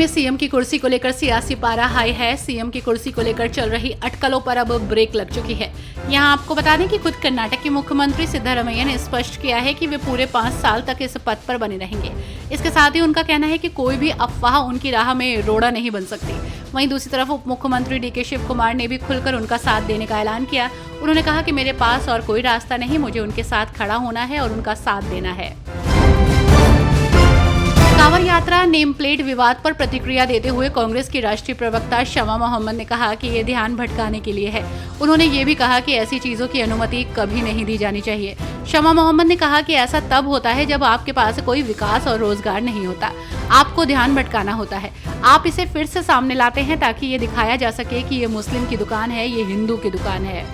में सीएम की कुर्सी को लेकर सियासी पारा हाई है। सीएम की कुर्सी को लेकर चल रही अटकलों पर अब ब्रेक लग चुकी है। यहां आपको बता दें कि खुद कर्नाटक के मुख्यमंत्री सिद्धारमैया ने स्पष्ट किया है कि वे पूरे 5 साल तक इस पद पर बने रहेंगे। इसके साथ ही उनका कहना है कि कोई भी अफवाह उनकी राह में रोड़ा नहीं बन सकती। वहीं दूसरी तरफ उप मुख्यमंत्री डीके शिव कुमार ने भी खुलकर उनका साथ देने का ऐलान किया। उन्होंने कहा कि मेरे पास और कोई रास्ता नहीं, मुझे उनके साथ खड़ा होना है और उनका साथ देना है। कांवड़ यात्रा नेम प्लेट विवाद पर प्रतिक्रिया देते हुए कांग्रेस की राष्ट्रीय प्रवक्ता शमा मोहम्मद ने कहा कि ये ध्यान भटकाने के लिए है। उन्होंने ये भी कहा कि ऐसी चीजों की अनुमति कभी नहीं दी जानी चाहिए। शमा मोहम्मद ने कहा कि ऐसा तब होता है जब आपके पास कोई विकास और रोजगार नहीं होता, आपको ध्यान भटकाना होता है। आप इसे फिर से सामने लाते हैं ताकि ये दिखाया जा सके कि ये मुस्लिम की दुकान है, ये हिंदू की दुकान है।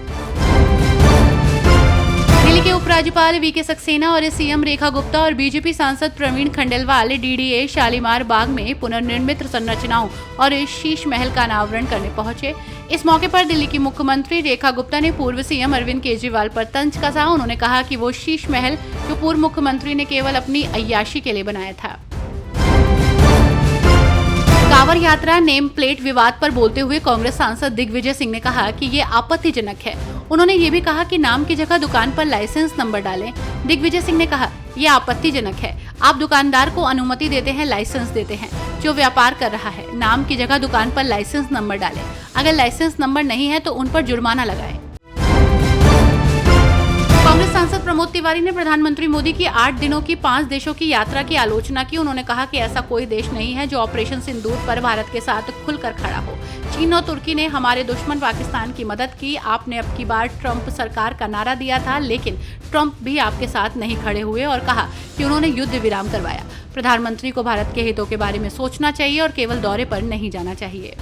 दिल्ली के उपराज्यपाल वीके सक्सेना और सीएम रेखा गुप्ता और बीजेपी सांसद प्रवीण खंडेलवाल डीडीए शालीमार बाग में पुनर्निर्मित संरचनाओं और शीश महल का अनावरण करने पहुंचे। इस मौके पर दिल्ली की मुख्यमंत्री रेखा गुप्ता ने पूर्व सीएम अरविंद केजरीवाल पर तंज कसा। उन्होंने कहा कि वो शीश महल जो पूर्व मुख्यमंत्री ने केवल अपनी अय्याशी के लिए बनाया था। कांवड़ यात्रा नेम प्लेट विवाद पर बोलते हुए कांग्रेस सांसद दिग्विजय सिंह ने कहा कि ये आपत्तिजनक है। उन्होंने ये भी कहा कि नाम की जगह दुकान पर लाइसेंस नंबर डालें। दिग्विजय सिंह ने कहा, ये आपत्तिजनक है। आप दुकानदार को अनुमति देते हैं, लाइसेंस देते हैं, जो व्यापार कर रहा है। नाम की जगह दुकान पर लाइसेंस नंबर डालें। अगर लाइसेंस नंबर नहीं है तो उन पर जुर्माना लगाएं। कांग्रेस सांसद प्रमोद तिवारी ने प्रधानमंत्री मोदी की 8 दिनों की 5 देशों की यात्रा की आलोचना की। उन्होंने कहा कि ऐसा कोई देश नहीं है जो ऑपरेशन सिंदूर पर भारत के साथ खुलकर खड़ा हो। चीन और तुर्की ने हमारे दुश्मन पाकिस्तान की मदद की। आपने अब की बार ट्रंप सरकार का नारा दिया था, लेकिन ट्रंप भी आपके साथ नहीं खड़े हुए और कहा कि उन्होंने युद्ध विराम करवाया। प्रधानमंत्री को भारत के हितों के बारे में सोचना चाहिए और केवल दौरे पर नहीं जाना चाहिए।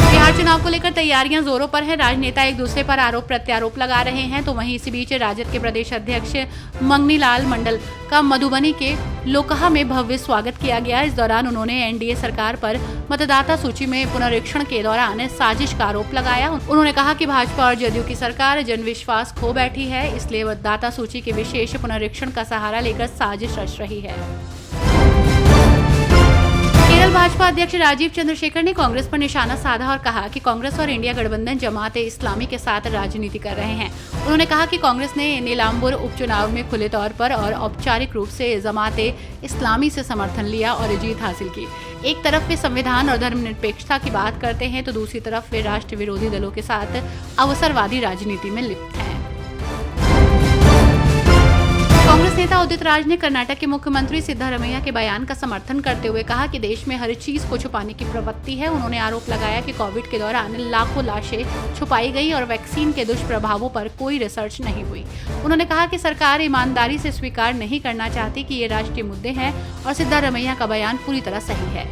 बिहार चुनाव को लेकर तैयारियां जोरों पर है। राजनेता एक दूसरे पर आरोप प्रत्यारोप लगा रहे हैं। तो वहीं इसी बीच राजद के प्रदेश अध्यक्ष मंगनी लाल मंडल का मधुबनी के लोकहा में भव्य स्वागत किया गया। इस दौरान उन्होंने एनडीए सरकार पर मतदाता सूची में पुनरीक्षण के दौरान साजिश का आरोप लगाया। उन्होंने कहा कि भाजपा और जदयू की सरकार जनविश्वास खो बैठी है, इसलिए मतदाता सूची के विशेष पुनरीक्षण का सहारा लेकर साजिश रच रही है। केरल भाजपा अध्यक्ष राजीव चंद्रशेखर ने कांग्रेस पर निशाना साधा और कहा कि कांग्रेस और इंडिया गठबंधन जमात ए इस्लामी के साथ राजनीति कर रहे हैं। उन्होंने कहा कि कांग्रेस ने नीलाम्बुर उपचुनाव में खुले तौर पर और औपचारिक रूप से जमात ए इस्लामी से समर्थन लिया और जीत हासिल की। एक तरफ वे संविधान और धर्मनिरपेक्षता की बात करते हैं तो दूसरी तरफ वे राष्ट्र विरोधी दलों के साथ अवसरवादी राजनीति में लिप्त हैं। कांग्रेस नेता उदित राज ने कर्नाटक के मुख्यमंत्री सिद्धारमैया के बयान का समर्थन करते हुए कहा कि देश में हर चीज को छुपाने की प्रवृत्ति है। उन्होंने आरोप लगाया कि कोविड के दौरान लाखों लाशें छुपाई गई और वैक्सीन के दुष्प्रभावों पर कोई रिसर्च नहीं हुई। उन्होंने कहा कि सरकार ईमानदारी से स्वीकार नहीं करना चाहती कि ये राष्ट्रीय मुद्दे हैं और सिद्धारमैया का बयान पूरी तरह सही है।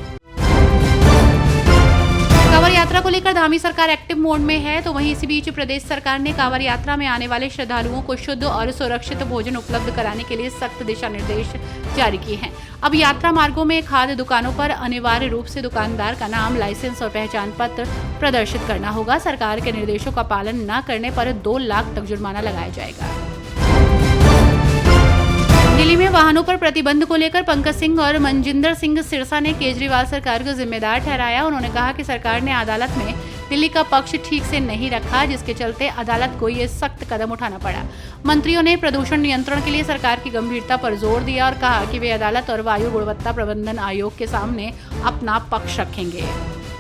कांवड़ यात्रा को लेकर धामी सरकार एक्टिव मोड में है। तो वहीं इसी बीच प्रदेश सरकार ने कांवड़ यात्रा में आने वाले श्रद्धालुओं को शुद्ध और सुरक्षित भोजन उपलब्ध कराने के लिए सख्त दिशा निर्देश जारी किए हैं। अब यात्रा मार्गों में खाद्य दुकानों पर अनिवार्य रूप से दुकानदार का नाम, लाइसेंस और पहचान पत्र प्रदर्शित करना होगा। सरकार के निर्देशों का पालन न करने पर 2 लाख तक जुर्माना लगाया जाएगा। दिल्ली में वाहनों पर प्रतिबंध को लेकर पंकज सिंह और मनजिंदर सिंह सिरसा ने केजरीवाल सरकार को जिम्मेदार ठहराया। उन्होंने कहा कि सरकार ने अदालत में दिल्ली का पक्ष ठीक से नहीं रखा, जिसके चलते अदालत को ये सख्त कदम उठाना पड़ा। मंत्रियों ने प्रदूषण नियंत्रण के लिए सरकार की गंभीरता पर जोर दिया और कहा कि वे अदालत और वायु गुणवत्ता प्रबंधन आयोग के सामने अपना पक्ष रखेंगे।